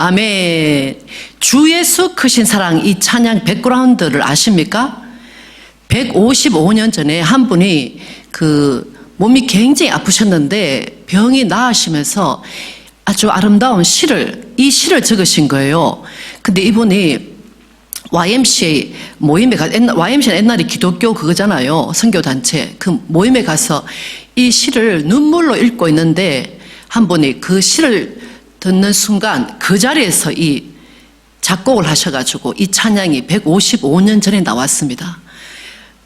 아멘. 주 예수 크신 사랑, 이 찬양 백그라운드를 아십니까? 155년 전에 한 분이 몸이 굉장히 아프셨는데 병이 나으시면서 아주 아름다운 이 시를 적으신 거예요. 근데 이분이 YMCA 모임에 YMCA는 옛날에 기독교 그거잖아요. 선교단체. 그 모임에 가서 이 시를 눈물로 읽고 있는데 한 분이 그 시를 듣는 순간 그 자리에서 이 작곡을 하셔가지고 이 찬양이 155년 전에 나왔습니다.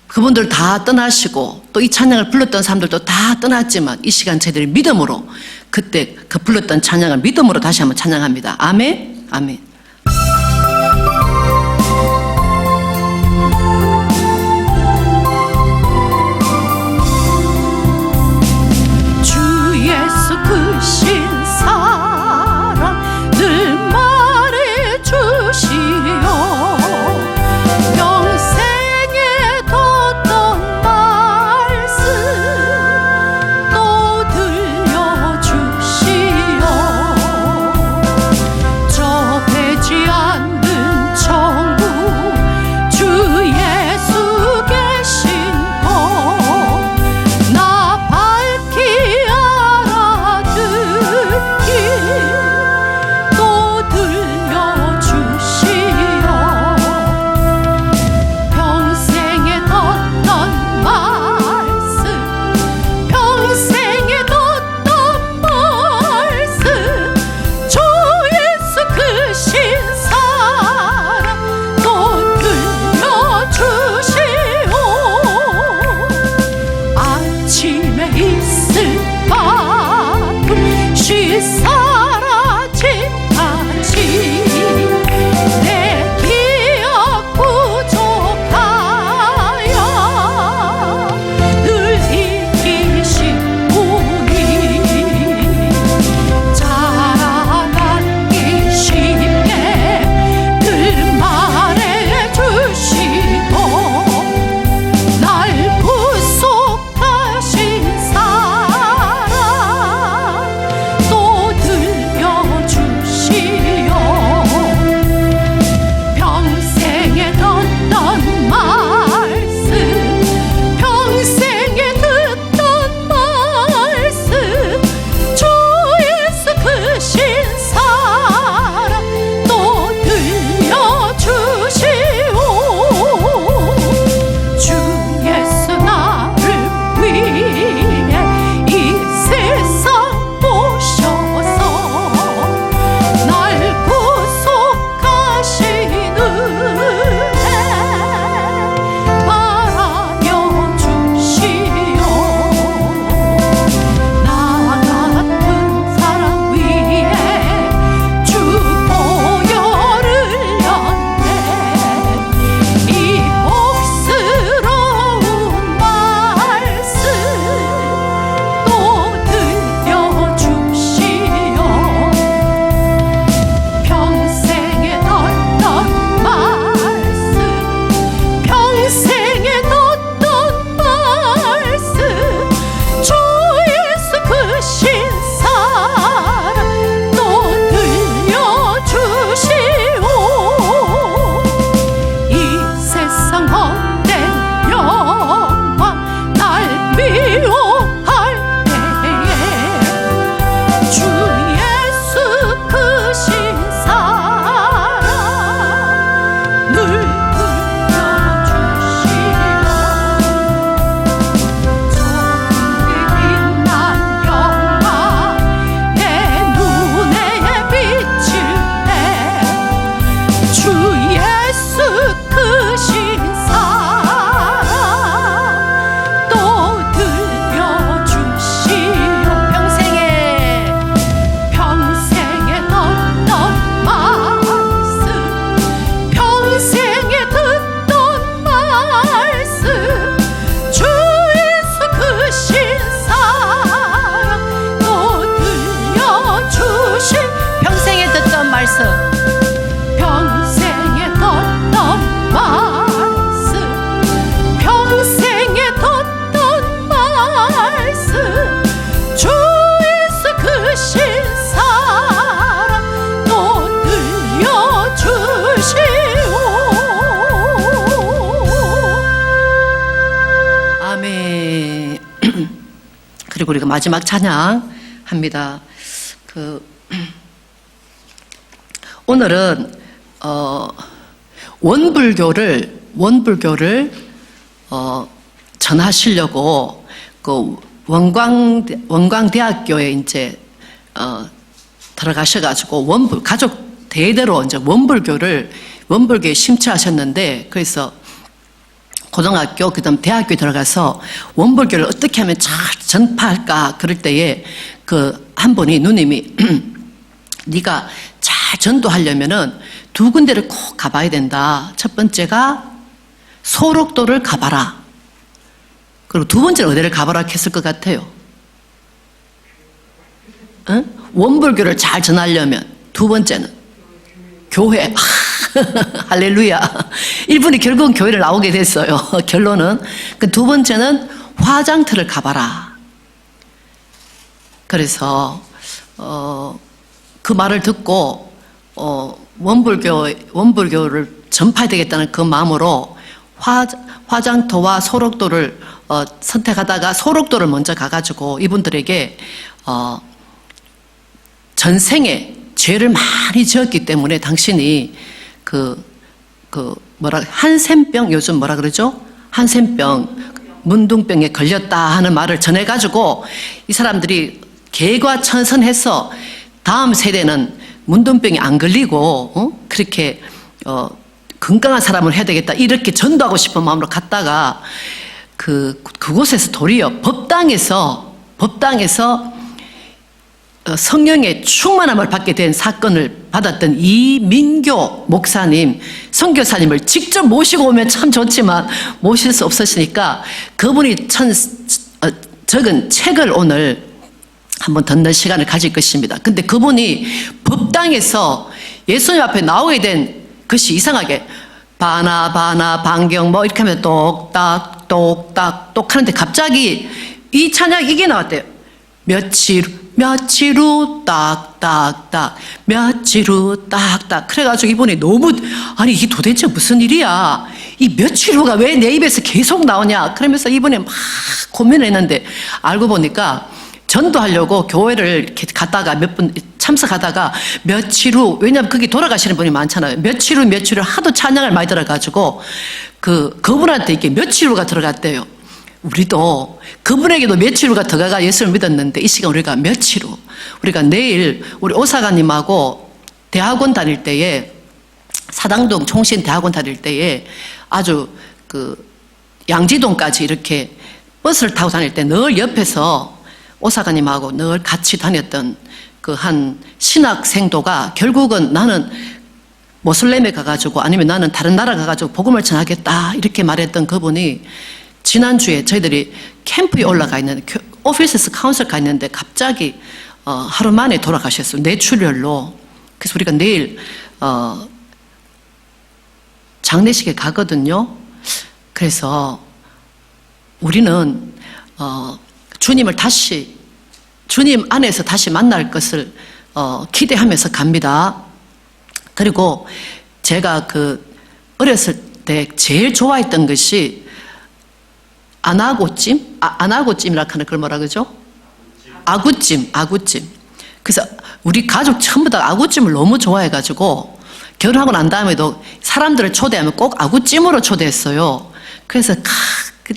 그분들 다 떠나시고 또 이 찬양을 불렀던 사람들도 다 떠났지만 이 시간 저희들이 믿음으로 그때 그 불렀던 찬양을 믿음으로 다시 한번 찬양합니다. 아멘. 아멘. 주 예수 크신 사랑 늘 말해 주시오. 평생에 뒀던 말씀 또 들려주시오. 저 되지 않는 천국 주 예수 계신 곳나 밝히 알아듣기 또 들려주시오. 평생에 뒀던 말씀 평생에 뒀던 말씀 주 예수 크신 사랑 또 들려주시오. 아침에 있을 바쁜 시 사라짐까지 내 기억 부족하여 늘 이기신 분이 자라가기 쉽게 늘 말해주시고 날 구속하신 사랑 또 들려주시오. 평생에 뒀던 말씀 평생에 듣던 말씀 주 예수 크신 사랑 또 들려주시오. 주 예수 나를 위해 이 세상 오셔서 날 구속하신 은혜 말하여 주시오. 나 같은 사람 위해 주 보혈을 흘렸네. 이 복스러운 말씀 또 들려주시오. 평생에 뒀던 말씀 평생에 뒀던 말씀 주 예수 크신 사랑 또 들려주시오. 이 세상 헛된 영광 날 미워할 때에 주 예수 크신 사랑 늘 들려주시오. 저에게 빛난 영광 내 눈에 비칠 때 주 예수 크신 사랑 또 들려주시오. 평생에 뒀던 말씀 평생에 듣던 말씀 주 예수 크신 사랑 또 들려주신 평생에 듣던 말씀 평생에 뒀던 말씀 평생에 뒀던 말씀 주 예수 크신 사랑 또 그리고 우리가 마지막 찬양 합니다. 오늘은 원불교를 전하시려고 그 원광대학교에 이제 들어가셔가지고 가족 대대로 이제 원불교에 심취하셨는데, 그래서 고등학교 그다음 대학교에 들어가서 원불교를 어떻게 하면 잘 전파할까 그럴 때에 그 한 분이 누님이 네가 잘 전도하려면은 두 군데를 꼭 가봐야 된다. 첫 번째가 소록도를 가봐라. 그리고 두 번째는 어디를 가봐라 했을 것 같아요? 응? 원불교를 잘 전하려면 두 번째는 교회. 할렐루야. 이분이 결국은 교회를 나오게 됐어요. 결론은. 그 두 번째는 화장터를 가봐라. 그래서 그 말을 듣고 원불교를 전파해야 되겠다는 그 마음으로 화장터와 소록도를 선택하다가 소록도를 먼저 가가지고 이분들에게 전생에 죄를 많이 지었기 때문에 당신이 한센병, 요즘 뭐라 그러죠? 한센병, 문둥병에 걸렸다 하는 말을 전해가지고 이 사람들이 개과천선해서 다음 세대는 문둥병이 안 걸리고 그렇게 건강한 사람을 해야 되겠다 이렇게 전도하고 싶은 마음으로 갔다가 그곳에서 도리어 법당에서 성령의 충만함을 받게 된 사건을 받았던 이민교 목사님, 선교사님을 직접 모시고 오면 참 좋지만 모실 수 없으시니까 그분이 적은 책을 오늘 한번 듣는 시간을 가질 것입니다. 근데 그분이 법당에서 예수님 앞에 나오게 된 것이 이상하게 바나 반경 뭐 이렇게 하면 똑딱 하는데 갑자기 이 찬양 이게 나왔대요. 며칠 후 딱딱딱 며칠 후 딱딱. 그래가지고 이분이 너무 아니 이게 도대체 무슨 일이야, 이 며칠 후가 왜 내 입에서 계속 나오냐 그러면서 이분이 막 고민을 했는데 알고 보니까 전도하려고 교회를 이렇게 갔다가 몇 분 참석하다가 며칠 후, 왜냐하면 거기 돌아가시는 분이 많잖아요. 며칠 후 하도 찬양을 많이 들어가지고 그분한테 이렇게 며칠 후가 들어갔대요. 우리도 그분에게도 며칠 후가 들어가 예수를 믿었는데 이 시간 우리가 며칠 후, 우리가 내일 우리 오사관님하고 대학원 다닐 때에 사당동 총신 대학원 다닐 때에 아주 양지동까지 이렇게 버스를 타고 다닐 때 늘 옆에서 오사관님하고 늘 같이 다녔던 그 한 신학생도가 결국은 나는 모슬렘에 가가지고 아니면 나는 다른 나라 가가지고 복음을 전하겠다 이렇게 말했던 그분이 지난주에 저희들이 캠프에 올라가 있는 오피스 카운슬 가 있는데 갑자기 하루 만에 돌아가셨어요. 뇌출혈로. 그래서 우리가 내일 장례식에 가거든요. 그래서 우리는 주님 안에서 다시 만날 것을 기대하면서 갑니다. 그리고 제가 어렸을 때 제일 좋아했던 것이 아나고찜이라 하는 걸 뭐라 그러죠? 아구찜. 그래서 우리 가족 전부 다 아구찜을 너무 좋아해가지고 결혼하고 난 다음에도 사람들을 초대하면 꼭 아구찜으로 초대했어요. 그래서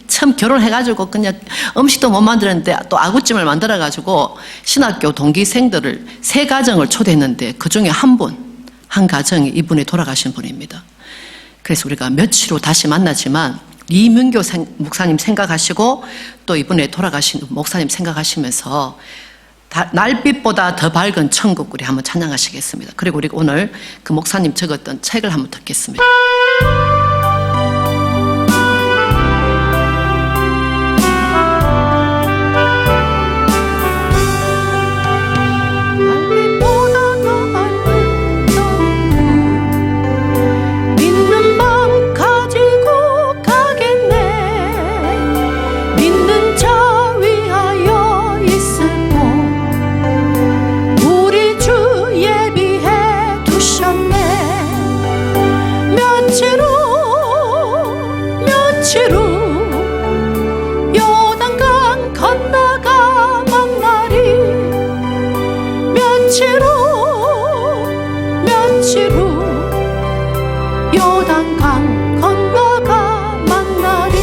참 결혼해가지고 그냥 음식도 못 만들었는데 또 아구찜을 만들어가지고 신학교 동기생들을 3가정을 초대했는데 그중에 한 가정이 이분이 돌아가신 분입니다. 그래서 우리가 며칠 후 다시 만나지만 이민교 목사님 생각하시고 또 이분에 돌아가신 목사님 생각하시면서 날빛보다 더 밝은 천국 우리 한번 찬양하시겠습니다. 그리고 우리 오늘 그 목사님 적었던 책을 한번 듣겠습니다. 면 며칠 후 요단강 건너가 만나리.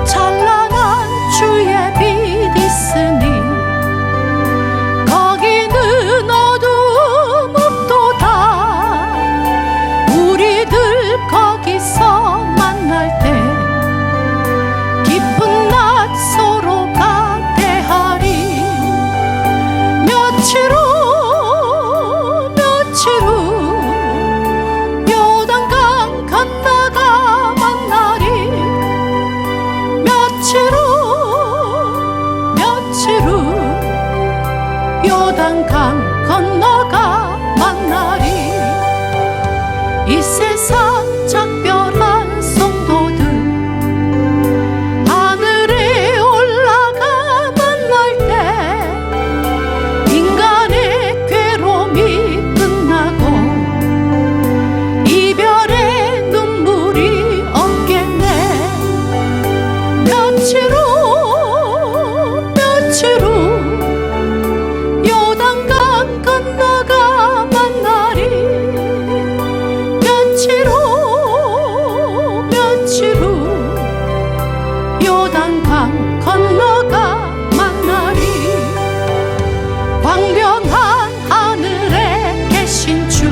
찬란한 주의 빛 있으니 거기는 어두움 없도다. 우리들 거기서 만날 때 깊은 낮 서로가 대하리. 며칠 후 요단강 건너가 만나리. 며칠 후 요단강 건너가 만나리. 이 세상 작별한 성도들 하늘에 올라가 만날 때 인간의 괴로움이 끝나고 이별의 눈물이 없겠네. 며칠 후 요단강 건너가 만나리. 며칠 후 요단강 건너가 만나리. 광명한 하늘에 계신 주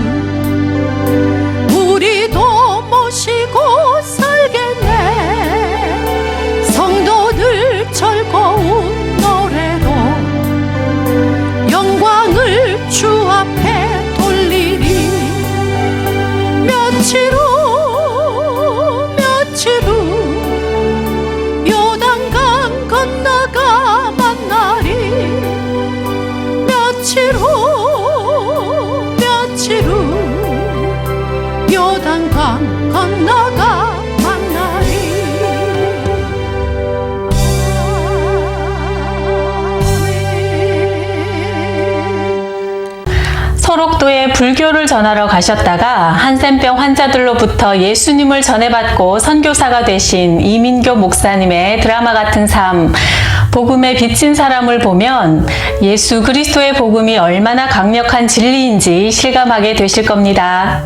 우리도 모시고 살겠네. 성도들 즐거운 노래로 영광을 주 앞에 돌리리. 며칠 후 요단강 건너가 만나리. 며칠 후 요단강 건너가 만나리. 소록도에 불교를 전하러 가셨다가 한센병 환자들로부터 예수님을 전해받고 선교사가 되신 이민교 목사님의 드라마 같은 삶, 복음에 비친 사람을 보면 예수 그리스도의 복음이 얼마나 강력한 진리인지 실감하게 되실 겁니다.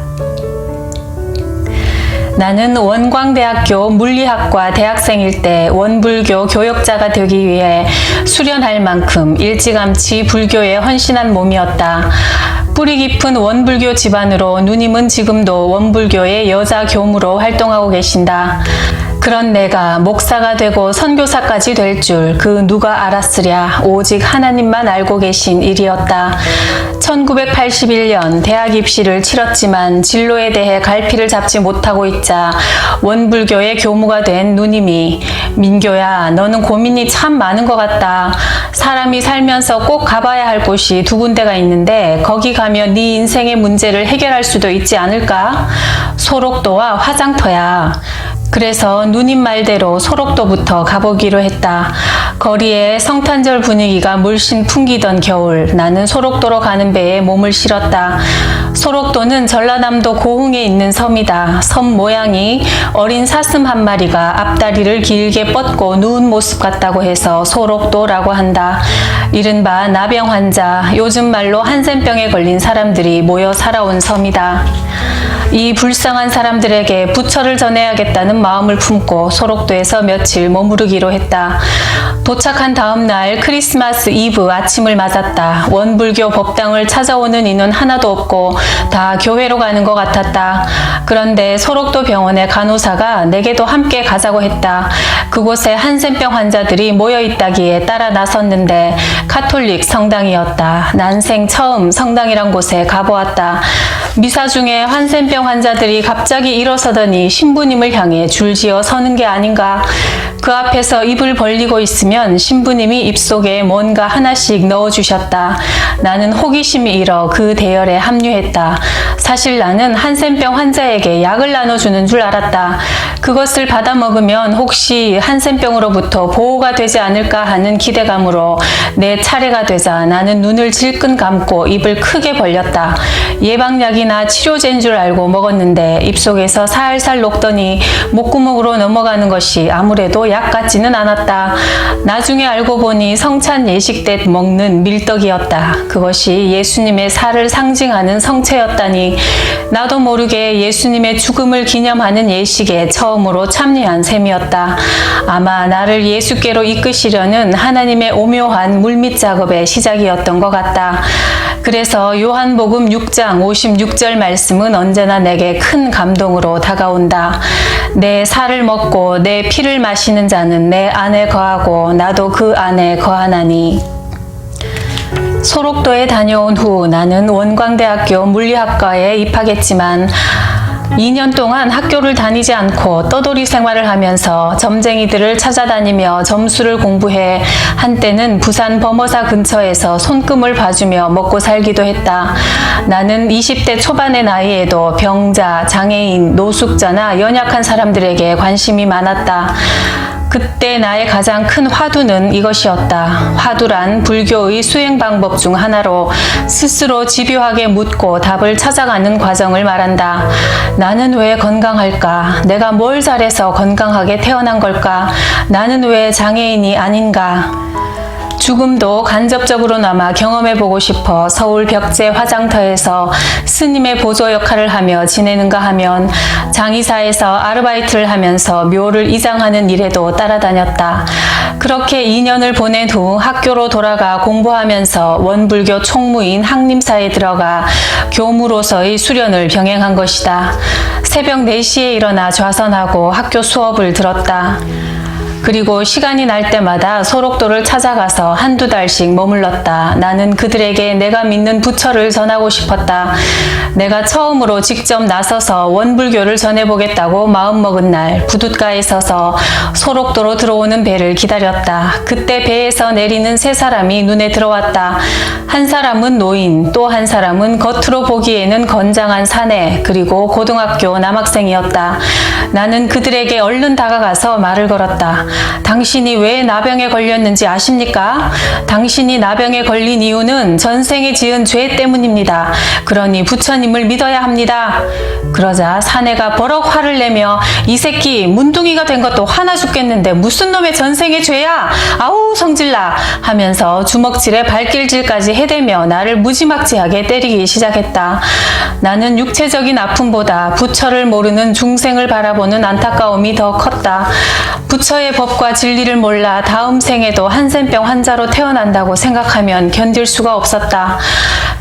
나는 원광대학교 물리학과 대학생일 때 원불교 교역자가 되기 위해 수련할 만큼 일찌감치 불교에 헌신한 몸이었다. 뿌리 깊은 원불교 집안으로 누님은 지금도 원불교의 여자 교무로 활동하고 계신다. 그런 내가 목사가 되고 선교사까지 될 줄 그 누가 알았으랴. 오직 하나님만 알고 계신 일이었다. 1981년 대학 입시를 치렀지만 진로에 대해 갈피를 잡지 못하고 있자 원불교의 교무가 된 누님이 민교야, 너는 고민이 참 많은 것 같다. 사람이 살면서 꼭 가봐야 할 곳이 두 군데가 있는데 거기 가면 네 인생의 문제를 해결할 수도 있지 않을까? 소록도와 화장터야. 그래서 누님 말대로 소록도부터 가보기로 했다. 거리에 성탄절 분위기가 물씬 풍기던 겨울, 나는 소록도로 가는 배에 몸을 실었다. 소록도는 전라남도 고흥에 있는 섬이다. 섬 모양이 어린 사슴 한 마리가 앞다리를 길게 뻗고 누운 모습 같다고 해서 소록도라고 한다. 이른바 나병 환자, 요즘 말로 한센병에 걸린 사람들이 모여 살아온 섬이다. 이 불쌍한 사람들에게 부처를 전해야겠다는 마음을 품고 소록도에서 며칠 머무르기로 했다. 도착한 다음 날 크리스마스 이브 아침을 맞았다. 원불교 법당을 찾아오는 이는 하나도 없고 다 교회로 가는 것 같았다. 그런데 소록도 병원의 간호사가 내게도 함께 가자고 했다. 그곳에 한센병 환자들이 모여 있다기에 따라 나섰는데 카톨릭 성당이었다. 난생 처음 성당이란 곳에 가보았다. 미사 중에 한센병 환자들이 갑자기 일어서더니 신부님을 향해 줄지어 서는 게 아닌가. 그 앞에서 입을 벌리고 있으면 신부님이 입속에 뭔가 하나씩 넣어주셨다. 나는 호기심이 일어 그 대열에 합류했다. 사실 나는 한센병 환자에게 약을 나눠주는 줄 알았다. 그것을 받아 먹으면 혹시 한센병으로부터 보호가 되지 않을까 하는 기대감으로 내 차례가 되자 나는 눈을 질끈 감고 입을 크게 벌렸다. 예방약이나 치료제인 줄 알고 먹었는데 입속에서 살살 녹더니 목구멍으로 넘어가는 것이 아무래도 약 같지는 않았다. 나중에 알고 보니 성찬 예식 때 먹는 밀떡이었다. 그것이 예수님의 살을 상징하는 성체였다니 나도 모르게 예수님의 죽음을 기념하는 예식에 처음으로 참여한 셈이었다. 아마 나를 예수께로 이끄시려는 하나님의 오묘한 물밑 작업의 시작이었던 것 같다. 그래서 요한복음 6장 56절 말씀은 언제나 내게 큰 감동으로 다가온다. 내 살을 먹고 내 피를 마시는 자는 내 안에 거하고 나도 그 안에 거하나니. 소록도에 다녀온 후 나는 원광대학교 물리학과에 입학했지만 2년 동안 학교를 다니지 않고 떠돌이 생활을 하면서 점쟁이들을 찾아다니며 점수를 공부해 한때는 부산 범어사 근처에서 손금을 봐주며 먹고 살기도 했다. 나는 20대 초반의 나이에도 병자, 장애인, 노숙자나 연약한 사람들에게 관심이 많았다. 그때 나의 가장 큰 화두는 이것이었다. 화두란 불교의 수행 방법 중 하나로 스스로 집요하게 묻고 답을 찾아가는 과정을 말한다. 나는 왜 건강할까? 내가 뭘 잘해서 건강하게 태어난 걸까? 나는 왜 장애인이 아닌가? 죽음도 간접적으로나마 경험해보고 싶어 서울 벽제 화장터에서 스님의 보조 역할을 하며 지내는가 하면 장의사에서 아르바이트를 하면서 묘를 이장하는 일에도 따라다녔다. 그렇게 2년을 보낸 후 학교로 돌아가 공부하면서 원불교 총무인 항림사에 들어가 교무로서의 수련을 병행한 것이다. 새벽 4시에 일어나 좌선하고 학교 수업을 들었다. 그리고 시간이 날 때마다 소록도를 찾아가서 한두 달씩 머물렀다. 나는 그들에게 내가 믿는 부처를 전하고 싶었다. 내가 처음으로 직접 나서서 원불교를 전해보겠다고 마음먹은 날 부둣가에 서서 소록도로 들어오는 배를 기다렸다. 그때 배에서 내리는 세 사람이 눈에 들어왔다. 한 사람은 노인, 또 한 사람은 겉으로 보기에는 건장한 사내, 그리고 고등학교 남학생이었다. 나는 그들에게 얼른 다가가서 말을 걸었다. 당신이 왜 나병에 걸렸는지 아십니까? 당신이 나병에 걸린 이유는 전생에 지은 죄 때문입니다. 그러니 부처님을 믿어야 합니다. 그러자 사내가 버럭 화를 내며 이 새끼 문둥이가 된 것도 화나 죽겠는데 무슨 놈의 전생의 죄야? 아우 성질나! 하면서 주먹질에 발길질까지 해대며 나를 무지막지하게 때리기 시작했다. 나는 육체적인 아픔보다 부처를 모르는 중생을 바라보는 안타까움이 더 컸다. 부처의 법과 진리를 몰라 다음 생에도 한센병 환자로 태어난다고 생각하면 견딜 수가 없었다.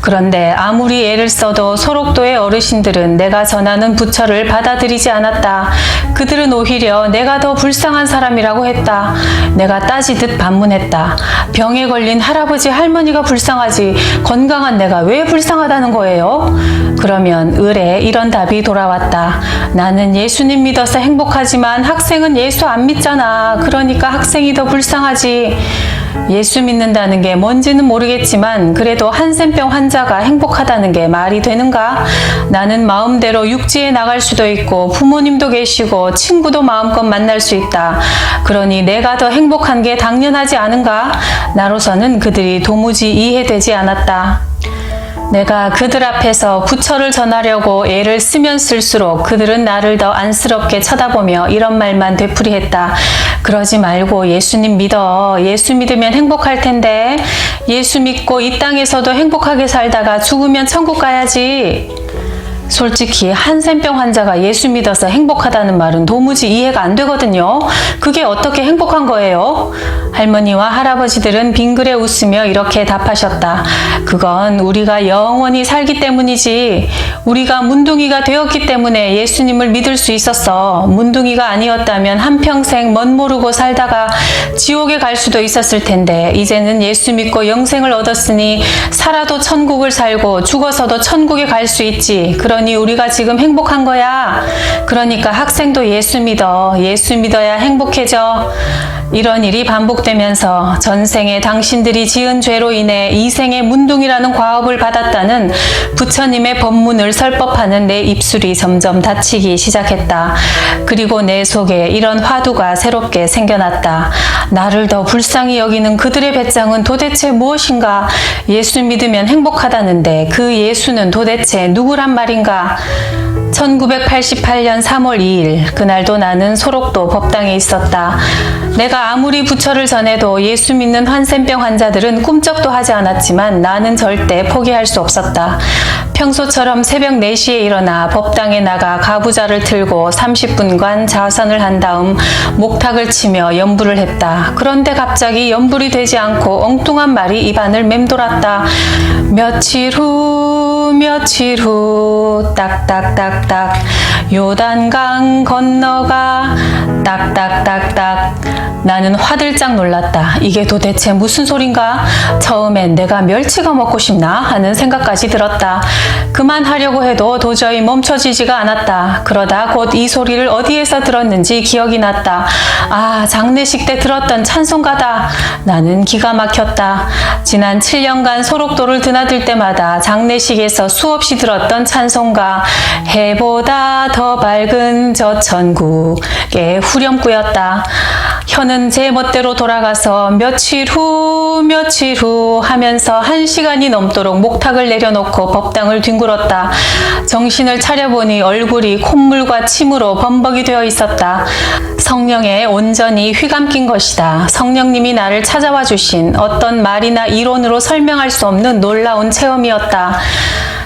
그런데 아무리 애를 써도 소록도의 어르신들은 내가 전하는 부처를 받아들이지 않았다. 그들은 오히려 내가 더 불쌍한 사람이라고 했다. 내가 따지듯 반문했다. 병에 걸린 할아버지 할머니가 불쌍하지 건강한 내가 왜 불쌍하다는 거예요? 그러면 을에 이런 답이 돌아왔다. 나는 예수님 믿어서 행복하지만 학생은 예수 안 믿잖아. 그러니까 학생이 더 불쌍하지. 예수 믿는다는 게 뭔지는 모르겠지만 그래도 한센병 환자가 행복하다는 게 말이 되는가? 나는 마음대로 육지에 나갈 수도 있고 부모님도 계시고 친구도 마음껏 만날 수 있다. 그러니 내가 더 행복한 게 당연하지 않은가? 나로서는 그들이 도무지 이해되지 않았다. 내가 그들 앞에서 부처를 전하려고 애를 쓰면 쓸수록 그들은 나를 더 안쓰럽게 쳐다보며 이런 말만 되풀이했다. 그러지 말고 예수님 믿어. 예수 믿으면 행복할 텐데. 예수 믿고 이 땅에서도 행복하게 살다가 죽으면 천국 가야지. 솔직히 한센병 환자가 예수 믿어서 행복하다는 말은 도무지 이해가 안 되거든요. 그게 어떻게 행복한 거예요? 할머니와 할아버지들은 빙그레 웃으며 이렇게 답하셨다. 그건 우리가 영원히 살기 때문이지. 우리가 문둥이가 되었기 때문에 예수님을 믿을 수 있었어. 문둥이가 아니었다면 한평생 멋모르고 살다가 지옥에 갈 수도 있었을 텐데 이제는 예수 믿고 영생을 얻었으니 살아도 천국을 살고 죽어서도 천국에 갈 수 있지. 그러니 믿더니 우리가 지금 행복한 거야. 그러니까 학생도 예수 믿어. 예수 믿어야 행복해져. 이런 일이 반복되면서 전생에 당신들이 지은 죄로 인해 이생에 문둥이라는 과업을 받았다는 부처님의 법문을 설법하는 내 입술이 점점 다치기 시작했다. 그리고 내 속에 이런 화두가 새롭게 생겨났다. 나를 더 불쌍히 여기는 그들의 배짱은 도대체 무엇인가? 예수 믿으면 행복하다는데 그 예수는 도대체 누구란 말인가? 1988년 3월 2일 그날도 나는 소록도 법당에 있었다. 내가 아무리 부처를 전해도 예수 믿는 한센병 환자들은 꿈쩍도 하지 않았지만 나는 절대 포기할 수 없었다. 평소처럼 새벽 4시에 일어나 법당에 나가 가부좌를 틀고 30분간 자선을 한 다음 목탁을 치며 연불을 했다. 그런데 갑자기 연불이 되지 않고 엉뚱한 말이 입안을 맴돌았다. 며칠 후 딱딱딱딱 요단강 건너가 딱딱딱딱. 나는 화들짝 놀랐다. 이게 도대체 무슨 소린가? 처음엔 내가 멸치가 먹고 싶나 하는 생각까지 들었다. 그만하려고 해도 도저히 멈춰지지가 않았다. 그러다 곧 이 소리를 어디에서 들었는지 기억이 났다. 아, 장례식 때 들었던 찬송가다. 나는 기가 막혔다. 지난 7년간 소록도를 드나들 때마다 장례식에서 수없이 들었던 찬송가 해보다 더 밝은 저 천국의 후렴구였다. 혀는 제 멋대로 돌아가서 며칠 후 하면서 1시간이 넘도록 목탁을 내려놓고 법당을 뒹굴었다. 정신을 차려보니 얼굴이 콧물과 침으로 범벅이 되어 있었다. 성령에 온전히 휘감긴 것이다. 성령님이 나를 찾아와 주신 어떤 말이나 이론으로 설명할 수 없는 놀라운 체험이었다.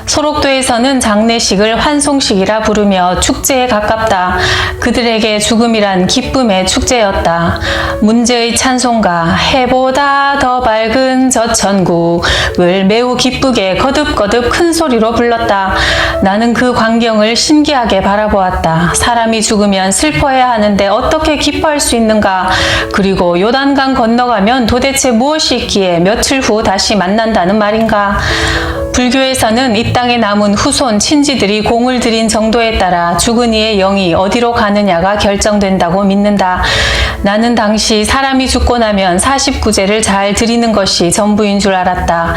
소록도에서는 장례식을 환송식이라 부르며 축제에 가깝다. 그들에게 죽음이란 기쁨의 축제였다. 문제의 찬송가 해보다 더 밝은 저 천국을 매우 기쁘게 거듭거듭 큰 소리로 불렀다. 나는 그 광경을 신기하게 바라보았다. 사람이 죽으면 슬퍼해야 하는데 어떻게 기뻐할 수 있는가? 그리고 요단강 건너가면 도대체 무엇이 있기에 며칠 후 다시 만난다는 말인가? 불교에서는 이 땅에 남은 후손 친지들이 공을 들인 정도에 따라 죽은 이의 영이 어디로 가느냐가 결정된다고 믿는다. 나는 당시 사람이 죽고 나면 49제를 잘 드리는 것이 전부인 줄 알았다.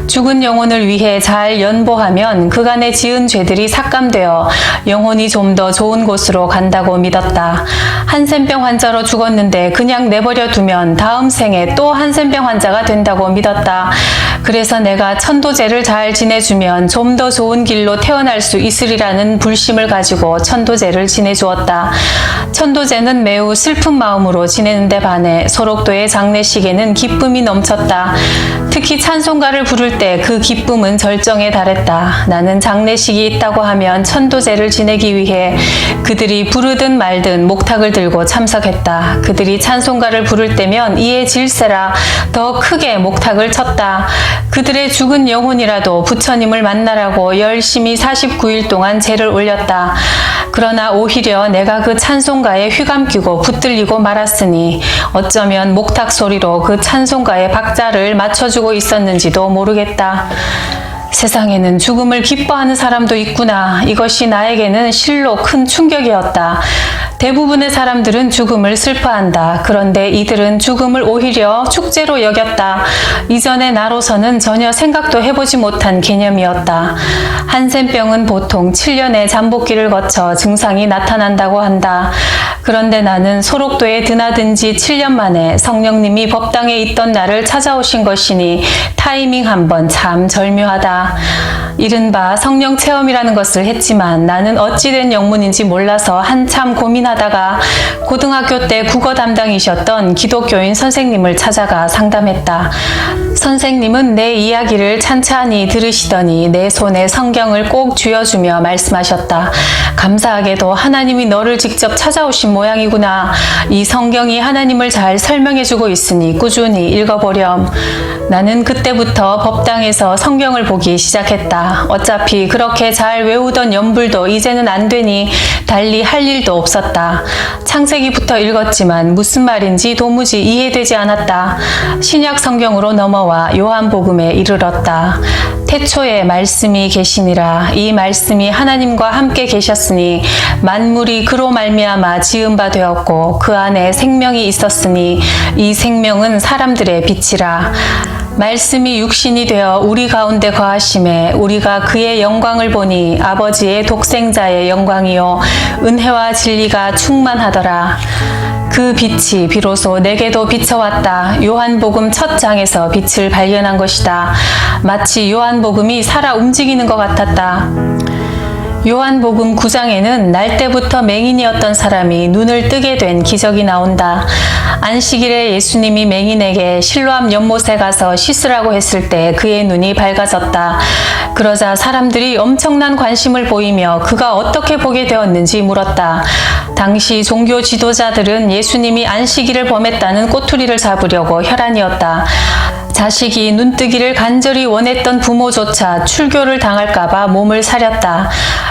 죽은 영혼을 위해 잘 연보하면 그간에 지은 죄들이 삭감되어 영혼이 좀 더 좋은 곳으로 간다고 믿었다. 한센병 환자로 죽었는데 그냥 내버려 두면 다음 생에 또 한센병 환자가 된다고 믿었다. 그래서 내가 천도제를 잘 지내주면 좀 더 좋은 길로 태어날 수 있으리라는 불심을 가지고 천도제를 지내주었다. 천도제는 매우 슬픈 마음으로 지내는데 반해 소록도의 장례식에는 기쁨이 넘쳤다. 특히 찬송가를 부를 때 그 기쁨은 절정에 달했다. 나는 장례식이 있다고 하면 천도제를 지내기 위해 그들이 부르든 말든 목탁을 들고 참석했다. 그들이 찬송가를 부를 때면 이에 질세라 더 크게 목탁을 쳤다. 그들의 죽은 영혼이라도 부처님을 만나라고 열심히 49일 동안 제를 올렸다. 그러나 오히려 내가 그 찬송가에 휘감기고 붙들리고 말았으니 어쩌면 목탁 소리로 그 찬송가의 박자를 맞춰주고 있었는지도 모르겠다. 세상에는 죽음을 기뻐하는 사람도 있구나. 이것이 나에게는 실로 큰 충격이었다. 대부분의 사람들은 죽음을 슬퍼한다. 그런데 이들은 죽음을 오히려 축제로 여겼다. 이전의 나로서는 전혀 생각도 해보지 못한 개념이었다. 한센병은 보통 7년의 잠복기를 거쳐 증상이 나타난다고 한다. 그런데 나는 소록도에 드나든 지 7년 만에 성령님이 법당에 있던 나를 찾아오신 것이니 타이밍 한번 참 절묘하다. 이른바 성령 체험이라는 것을 했지만 나는 어찌된 영문인지 몰라서 한참 고민하다가 고등학교 때 국어 담당이셨던 기독교인 선생님을 찾아가 상담했다. 선생님은 내 이야기를 찬찬히 들으시더니 내 손에 성경을 꼭 쥐어주며 말씀하셨다. 감사하게도 하나님이 너를 직접 찾아오신 모양이구나. 이 성경이 하나님을 잘 설명해주고 있으니 꾸준히 읽어보렴. 나는 그때부터 법당에서 성경을 보기 까먹기 시작했다. 어차피 그렇게 잘 외우던 연불도 이제는 안 되니 달리 할 일도 없었다. 창세기부터 읽었지만 무슨 말인지 도무지 이해되지 않았다. 신약 성경으로 넘어와 요한복음에 이르렀다. 태초에 말씀이 계시니라. 이 말씀이 하나님과 함께 계셨으니 만물이 그로 말미암아 지은 바 되었고 그 안에 생명이 있었으니 이 생명은 사람들의 빛이라. 말씀이 육신이 되어 우리 가운데 거하심에 우리가 그의 영광을 보니 아버지의 독생자의 영광이요 은혜와 진리가 충만하더라. 그 빛이 비로소 내게도 비춰왔다. 요한복음 첫 장에서 빛을 발견한 것이다. 마치 요한복음이 살아 움직이는 것 같았다. 요한복음 9장에는 날 때부터 맹인이었던 사람이 눈을 뜨게 된 기적이 나온다. 안식일에 예수님이 맹인에게 실로암 연못에 가서 씻으라고 했을 때 그의 눈이 밝아졌다. 그러자 사람들이 엄청난 관심을 보이며 그가 어떻게 보게 되었는지 물었다. 당시 종교 지도자들은 예수님이 안식일을 범했다는 꼬투리를 잡으려고 혈안이었다. 자식이 눈뜨기를 간절히 원했던 부모조차 출교를 당할까봐 몸을 사렸다.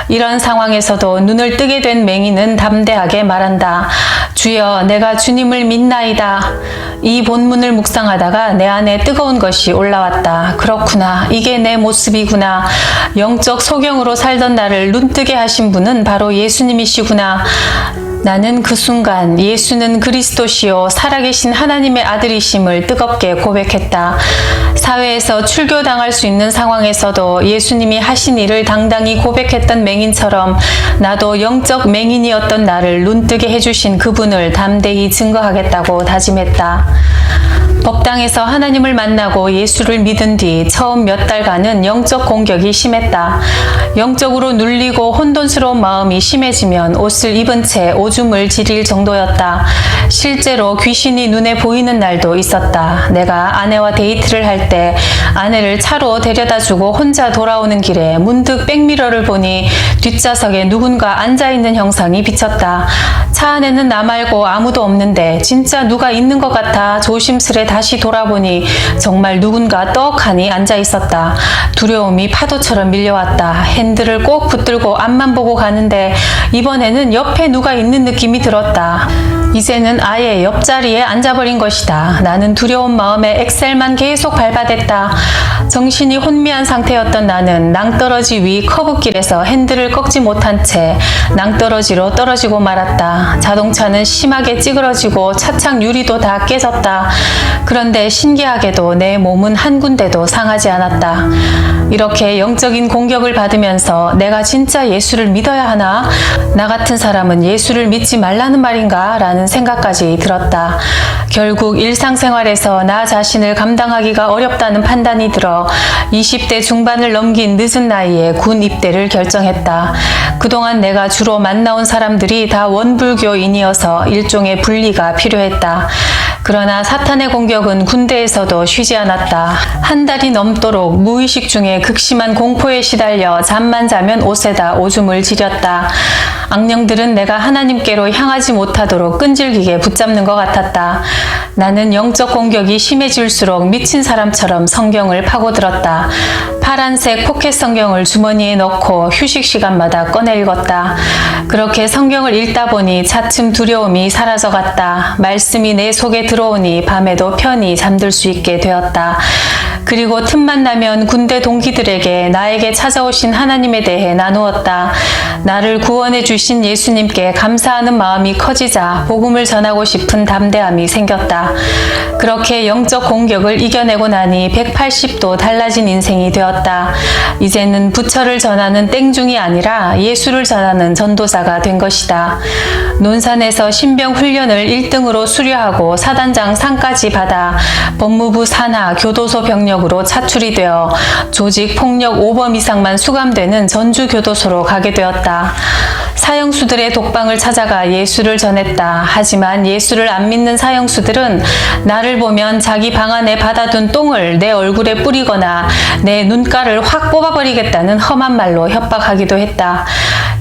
이런 상황에서도 눈을 뜨게 된 맹인은 담대하게 말한다. 주여, 내가 주님을 믿나이다. 이 본문을 묵상하다가 내 안에 뜨거운 것이 올라왔다. 그렇구나. 이게 내 모습이구나. 영적 소경으로 살던 나를 눈뜨게 하신 분은 바로 예수님이시구나. 나는 그 순간 예수는 그리스도시요 살아계신 하나님의 아들이심을 뜨겁게 고백했다. 사회에서 출교당할 수 있는 상황에서도 예수님이 하신 일을 당당히 고백했던 맹인처럼 나도 영적 맹인이었던 나를 눈뜨게 해주신 그분을 담대히 증거하겠다고 다짐했다. 법당에서 하나님을 만나고 예수를 믿은 뒤 처음 몇 달간은 영적 공격이 심했다. 영적으로 눌리고 혼돈스러운 마음이 심해지면 옷을 입은 채 오줌을 지릴 정도였다. 실제로 귀신이 눈에 보이는 날도 있었다. 내가 아내와 데이트를 할 때 아내를 차로 데려다주고 혼자 돌아오는 길에 문득 백미러를 보니 뒷좌석에 누군가 앉아있는 형상이 비쳤다. 차 안에는 나 말고 아무도 없는데 진짜 누가 있는 것 같아 조심스레 다시 돌아보니 정말 누군가 떡하니 앉아있었다. 두려움이 파도처럼 밀려왔다. 핸들을 꼭 붙들고 앞만 보고 가는데 이번에는 옆에 누가 있는 느낌이 들었다. 이제는 아예 옆자리에 앉아버린 것이다. 나는 두려운 마음에 엑셀만 계속 밟아댔다. 정신이 혼미한 상태였던 나는 낭떠러지 위 커브길에서 핸들을 꺾지 못한 채 낭떠러지로 떨어지고 말았다. 자동차는 심하게 찌그러지고 차창 유리도 다 깨졌다. 그런데 신기하게도 내 몸은 한 군데도 상하지 않았다. 이렇게 영적인 공격을 받으면서 내가 진짜 예수를 믿어야 하나? 나 같은 사람은 예수를 믿지 말라는 말인가? 라는 생각까지 들었다. 결국 일상생활에서 나 자신을 감당하기가 어렵다는 판단이 들어 20대 중반을 넘긴 늦은 나이에 군 입대를 결정했다. 그동안 내가 주로 만나온 사람들이 다 원불교인이어서 일종의 분리가 필요했다. 그러나 사탄의 공격은 군대에서도 쉬지 않았다. 한 달이 넘도록 무의식 중에 극심한 공포에 시달려 잠만 자면 옷에다 오줌을 지렸다. 악령들은 내가 하나님께로 향하지 못하도록 끈질기게 붙잡는 것 같았다. 나는 영적 공격이 심해질수록 미친 사람처럼 성경을 파고들었다. 파란색 포켓 성경을 주머니에 넣고 휴식 시간마다 꺼내 읽었다. 그렇게 성경을 읽다 보니 차츰 두려움이 사라져갔다. 말씀이 내 속에 들어오니 밤에도 편히 잠들 수 있게 되었다. 그리고 틈만 나면 군대 동기들에게 나에게 찾아오신 하나님에 대해 나누었다. 나를 구원해 주신 예수님께 감사하는 마음이 커지자 복음을 전하고 싶은 담대함이 생겼다. 그렇게 영적 공격을 이겨내고 나니 180도 달라진 인생이 되었다. 이제는 부처를 전하는 땡중이 아니라 예수를 전하는 전도자가 된 것이다. 논산에서 신병 훈련을 1등으로 수료하고 사단장 상까지 받아 법무부 산하 교도소 병력으로 차출이 되어 조직 폭력 5범 이상만 수감되는 전주교도소로 가게 되었다. 사형수들의 독방을 찾아가 예수를 전했다. 하지만 예수를 안 믿는 사형수들은 나를 보면 자기 방 안에 받아둔 똥을 내 얼굴에 뿌리거나 내 눈가를 확 뽑아버리겠다는 험한 말로 협박하기도 했다.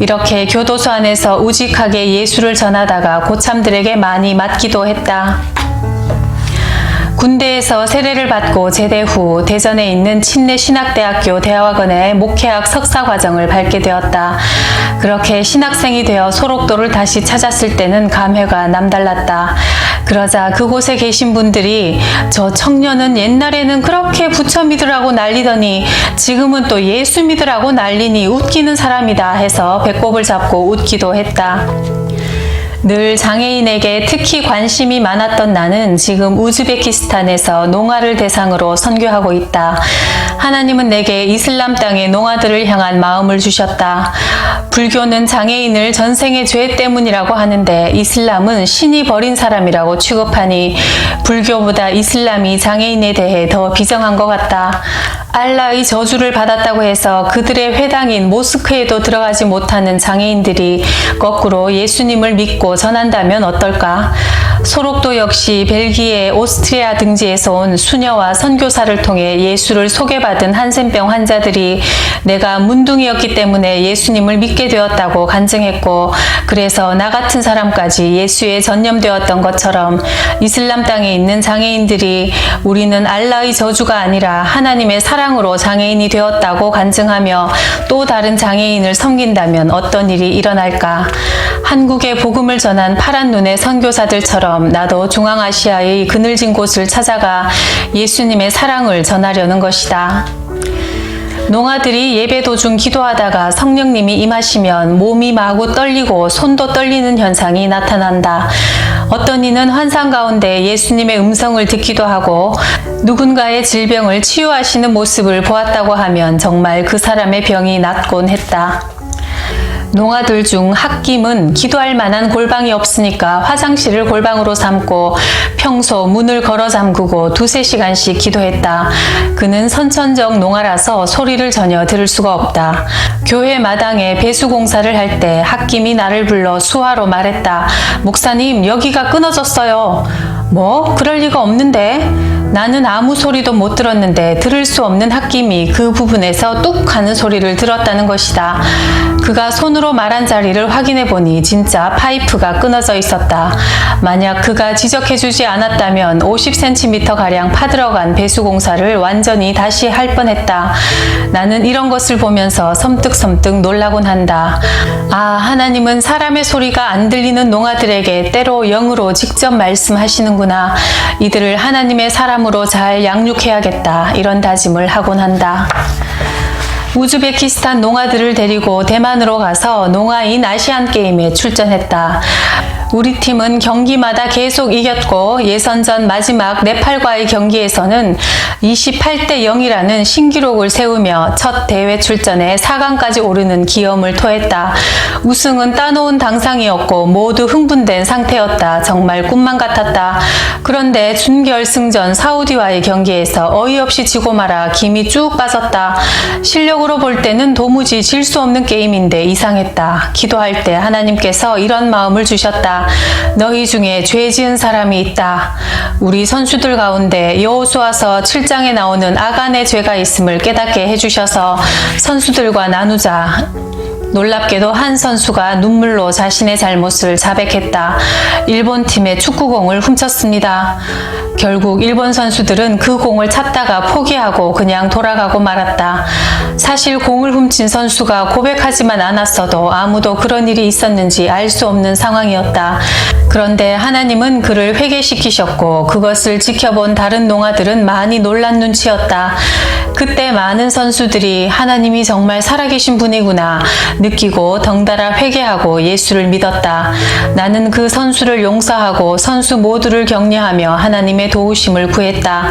이렇게 교도소 안에서 우직하게 예수를 전하다가 고참들에게 많이 맞기도 했다. 군대에서 세례를 받고 제대 후 대전에 있는 침례신학대학교 대학원의 목회학 석사 과정을 밟게 되었다. 그렇게 신학생이 되어 소록도를 다시 찾았을 때는 감회가 남달랐다. 그러자 그곳에 계신 분들이 저 청년은 옛날에는 그렇게 부처 믿으라고 난리더니 지금은 또 예수 믿으라고 난리니 웃기는 사람이다 해서 배꼽을 잡고 웃기도 했다. 늘 장애인에게 특히 관심이 많았던 나는 지금 우즈베키스탄에서 농아를 대상으로 선교하고 있다. 하나님은 내게 이슬람 땅의 농아들을 향한 마음을 주셨다. 불교는 장애인을 전생의 죄 때문이라고 하는데 이슬람은 신이 버린 사람이라고 취급하니 불교보다 이슬람이 장애인에 대해 더 비정한 것 같다. 알라의 저주를 받았다고 해서 그들의 회당인 모스크에도 들어가지 못하는 장애인들이 거꾸로 예수님을 믿고 전한다면 어떨까? 소록도 역시 벨기에, 오스트리아 등지에서 온 수녀와 선교사를 통해 예수를 소개받은 한센병 환자들이 내가 문둥이였기 때문에 예수님을 믿게 되었다고 간증했고 그래서 나 같은 사람까지 예수에 전념되었던 것처럼 이슬람 땅에 있는 장애인들이 우리는 알라의 저주가 아니라 하나님의 사랑으로 장애인이 되었다고 간증하며 또 다른 장애인을 섬긴다면 어떤 일이 일어날까? 한국에 복음을 전한 파란 눈의 선교사들처럼 나도 중앙아시아의 그늘진 곳을 찾아가 예수님의 사랑을 전하려는 것이다. 농아들이 예배 도중 기도하다가 성령님이 임하시면 몸이 마구 떨리고 손도 떨리는 현상이 나타난다. 어떤 이는 환상 가운데 예수님의 음성을 듣기도 하고 누군가의 질병을 치유하시는 모습을 보았다고 하면 정말 그 사람의 병이 낫곤 했다. 농아들 중 홧김은 기도할 만한 골방이 없으니까 화장실을 골방으로 삼고 평소 문을 걸어 잠그고 2~3시간씩 기도했다. 그는 선천적 농아라서 소리를 전혀 들을 수가 없다. 교회 마당에 배수 공사를 할 때 홧김이 나를 불러 수화로 말했다. 목사님, 여기가 끊어졌어요. 뭐? 그럴 리가 없는데? 나는 아무 소리도 못 들었는데 들을 수 없는 홧김이 그 부분에서 뚝 하는 소리를 들었다는 것이다. 그가 손으로 말한 자리를 확인해 보니 진짜 파이프가 끊어져 있었다. 만약 그가 지적해주지 않았다면 50cm가량 파들어간 배수공사를 완전히 다시 할 뻔했다. 나는 이런 것을 보면서 섬뜩섬뜩 놀라곤 한다. 아, 하나님은 사람의 소리가 안 들리는 농아들에게 때로 영으로 직접 말씀하시는구나. 이들을 하나님의 사람으로 잘 양육해야겠다. 이런 다짐을 하곤 한다. 우즈베키스탄 농아들을 데리고 대만으로 가서 농아인 아시안게임에 출전했다. 우리 팀은 경기마다 계속 이겼고 예선전 마지막 네팔과의 경기에서는 28대 0이라는 신기록을 세우며 첫 대회 출전에 4강까지 오르는 기염을 토했다. 우승은 따놓은 당상이었고 모두 흥분된 상태였다. 정말 꿈만 같았다. 그런데 준결승전 사우디와의 경기에서 어이없이 지고 말아 김이 쭉 빠졌다. 실력으로 볼 때는 도무지 질 수 없는 게임인데 이상했다. 기도할 때 하나님께서 이런 마음을 주셨다. 너희 중에 죄 지은 사람이 있다. 우리 선수들 가운데 여호수아서 7장에 나오는 아간의 죄가 있음을 깨닫게 해주셔서 선수들과 나누자. 놀랍게도 한 선수가 눈물로 자신의 잘못을 자백했다. 일본 팀의 축구공을 훔쳤습니다. 결국 일본 선수들은 그 공을 찾다가 포기하고 그냥 돌아가고 말았다. 사실 공을 훔친 선수가 고백하지만 않았어도 아무도 그런 일이 있었는지 알 수 없는 상황이었다. 그런데 하나님은 그를 회개시키셨고 그것을 지켜본 다른 농아들은 많이 놀란 눈치였다. 그때 많은 선수들이 하나님이 정말 살아계신 분이구나 느끼고 덩달아 회개하고 예수를 믿었다. 나는 그 선수를 용서하고 선수 모두를 격려하며 하나님의 도우심을 구했다.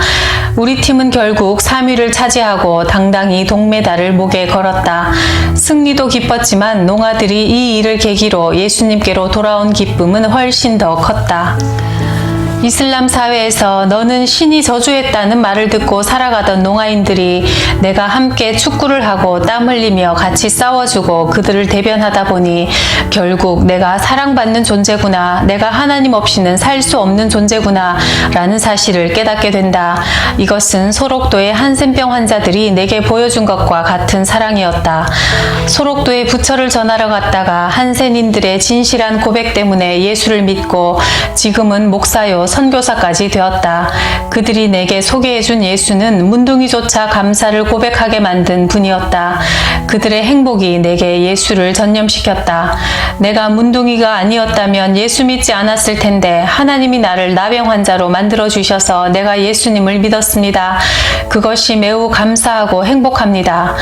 우리 팀은 결국 3위를 차지하고 당당히 동메달을 목에 걸었다. 승리도 기뻤지만 농아들이 이 일을 계기로 예수님께로 돌아온 기쁨은 훨씬 더 컸다. 이슬람 사회에서 너는 신이 저주했다는 말을 듣고 살아가던 농아인들이 내가 함께 축구를 하고 땀 흘리며 같이 싸워주고 그들을 대변하다 보니 결국 내가 사랑받는 존재구나, 내가 하나님 없이는 살 수 없는 존재구나 라는 사실을 깨닫게 된다. 이것은 소록도의 한센병 환자들이 내게 보여준 것과 같은 사랑이었다. 소록도에 부처를 전하러 갔다가 한센인들의 진실한 고백 때문에 예수를 믿고 지금은 목사요 선교사까지 되었다. 그들이 내게 소개해준 예수는 문둥이조차 감사를 고백하게 만든 분이었다. 그들의 행복이 내게 예수를 전념시켰다. 내가 문둥이가 아니었다면 예수 믿지 않았을 텐데 하나님이 나를 나병 환자로 만들어 주셔서 내가 예수님을 믿었습니다. 그것이 매우 감사하고 행복합니다.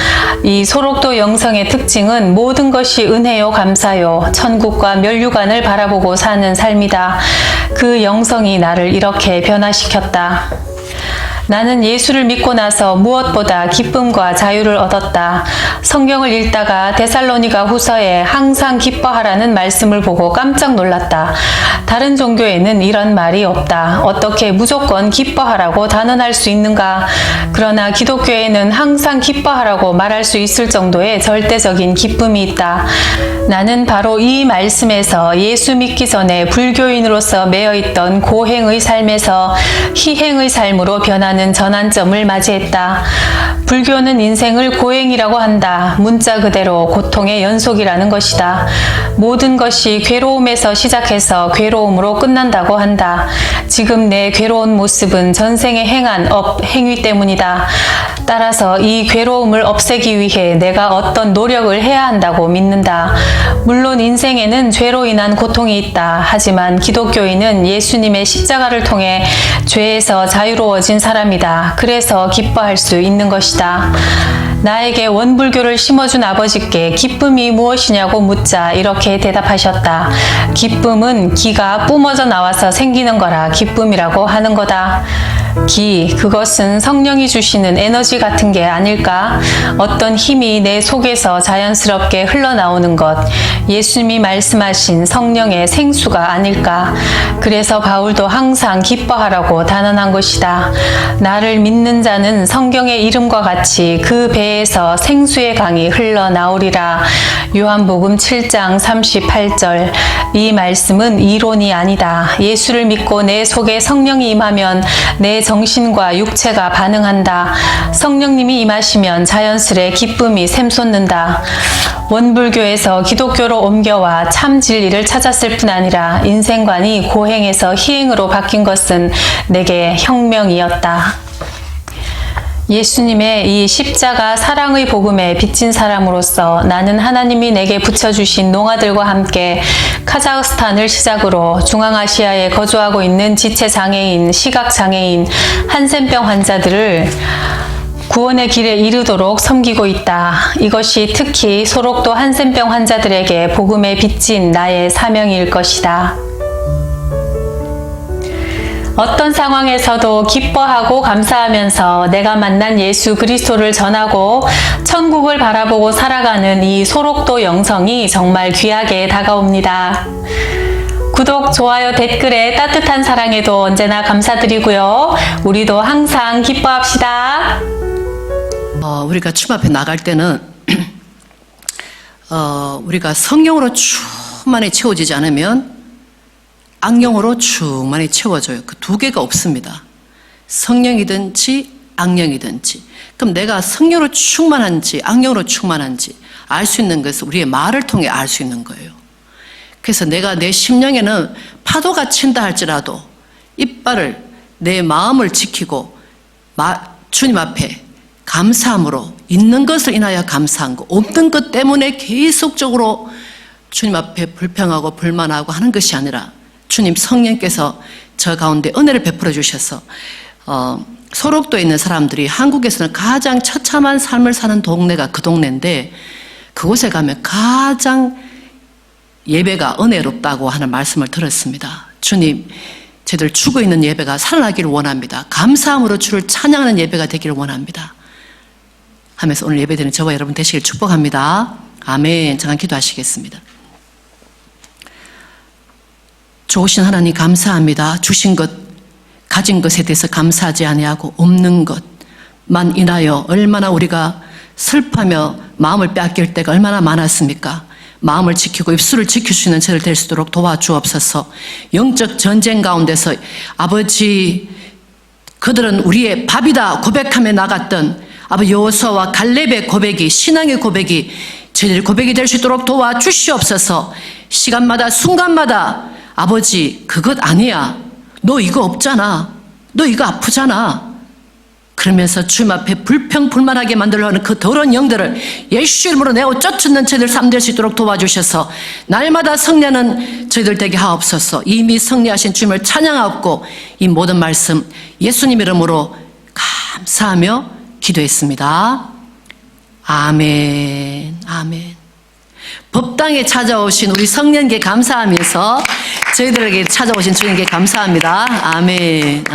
이 소록도 영성의 특징은 모든 것이 은혜요 감사요, 천국과 면류관을 바라보고 사는 삶이다. 그 영성이 나를 이렇게 변화시켰다. 나는 예수를 믿고 나서 무엇보다 기쁨과 자유를 얻었다. 성경을 읽다가 데살로니가 후서에 항상 기뻐하라는 말씀을 보고 깜짝 놀랐다. 다른 종교에는 이런 말이 없다. 어떻게 무조건 기뻐하라고 단언할 수 있는가? 그러나 기독교에는 항상 기뻐하라고 말할 수 있을 정도의 절대적인 기쁨이 있다. 나는 바로 이 말씀에서 예수 믿기 전에 불교인으로서 매여있던 고행의 삶에서 희행의 삶으로 변하는 전환점을 맞이했다. 불교는 인생을 고행이라고 한다. 문자 그대로 고통의 연속이라는 것이다. 모든 것이 괴로움에서 시작해서 괴로움으로 끝난다고 한다. 지금 내 괴로운 모습은 전생에 행한 행위 때문이다. 따라서 이 괴로움을 없애기 위해 내가 어떤 노력을 해야 한다고 믿는다. 물론 인생에는 죄로 인한 고통이 있다. 하지만 기독교인은 예수님의 십자가를 통해 죄에서 자유로워진 사람이다. 그래서 기뻐할 수 있는 것이다. 나에게 원불교를 심어준 아버지께 기쁨이 무엇이냐고 묻자 이렇게 대답하셨다. 기쁨은 기가 뿜어져 나와서 생기는 거라 기쁨이라고 하는 거다. 그것은 성령이 주시는 에너지 같은 게 아닐까? 어떤 힘이 내 속에서 자연스럽게 흘러나오는 것, 예수님이 말씀하신 성령의 생수가 아닐까? 그래서 바울도 항상 기뻐하라고 단언한 것이다. 나를 믿는 자는 성경의 이름과 같이 그 배에서 생수의 강이 흘러나오리라. 요한복음 7장 38절. 이 말씀은 이론이 아니다. 예수를 믿고 내 속에 성령이 임하면 내 정신과 육체가 반응한다. 성령님이 임하시면 자연스레 기쁨이 샘솟는다. 원불교에서 기독교로 옮겨와 참 진리를 찾았을 뿐 아니라 인생관이 고행에서 희행으로 바뀐 것은 내게 혁명이었다. 예수님의 이 십자가 사랑의 복음에 빚진 사람으로서 나는 하나님이 내게 붙여주신 농아들과 함께 카자흐스탄을 시작으로 중앙아시아에 거주하고 있는 지체장애인, 시각장애인, 한센병 환자들을 구원의 길에 이르도록 섬기고 있다. 이것이 특히 소록도 한센병 환자들에게 복음에 빚진 나의 사명일 것이다. 어떤 상황에서도 기뻐하고 감사하면서 내가 만난 예수 그리스도를 전하고 천국을 바라보고 살아가는 이 소록도 영성이 정말 귀하게 다가옵니다. 구독, 좋아요, 댓글에 따뜻한 사랑에도 언제나 감사드리고요. 우리도 항상 기뻐합시다. 우리가 춤 앞에 나갈 때는 우리가 성령으로 충만히 채워지지 않으면 악령으로 충만히 채워져요. 그 두 개가 없습니다. 성령이든지 악령이든지. 그럼 내가 성령으로 충만한지 악령으로 충만한지 알 수 있는 것은 우리의 말을 통해 알 수 있는 거예요. 그래서 내가 내 심령에는 파도가 친다 할지라도 이빨을 내 마음을 지키고 주님 앞에 감사함으로 있는 것을 인하여 감사한 거, 없는 것 때문에 계속적으로 주님 앞에 불평하고 불만하고 하는 것이 아니라 주님 성령께서 저 가운데 은혜를 베풀어 주셔서 소록도에 있는 사람들이 한국에서는 가장 처참한 삶을 사는 동네가 그 동네인데 그곳에 가면 가장 예배가 은혜롭다고 하는 말씀을 들었습니다. 주님, 저희들 죽어있는 예배가 살아나기를 원합니다. 감사함으로 주를 찬양하는 예배가 되기를 원합니다. 하면서 오늘 예배드리는 저와 여러분 되시길 축복합니다. 아멘. 잠깐 기도하시겠습니다. 좋으신 하나님 감사합니다. 주신 것, 가진 것에 대해서 감사하지 아니하고 없는 것만 인하여 얼마나 우리가 슬퍼하며 마음을 빼앗길 때가 얼마나 많았습니까? 마음을 지키고 입술을 지킬 수 있는 저를 될 수 있도록 도와주옵소서. 영적 전쟁 가운데서 아버지 그들은 우리의 밥이다 고백하며 나갔던 아버지 여호수아와 갈렙의 고백이 신앙의 고백이 저희들 고백이 될 수 있도록 도와주시옵소서. 시간마다 순간마다 아버지 그것 아니야 너 이거 없잖아. 너 이거 아프잖아. 그러면서 주님 앞에 불평불만하게 만들려 하는 그 더러운 영들을 예수 이름으로 내어 쫓는 저희들 삶 될 수 있도록 도와주셔서 날마다 승리하는 저희들 되게 하옵소서. 이미 승리하신 주님을 찬양하옵고 이 모든 말씀 예수님 이름으로 감사하며 기도했습니다. 아멘. 아멘. 법당에 찾아오신 우리 성년께 감사하면서 저희들에게 찾아오신 주님께 감사합니다. 아멘.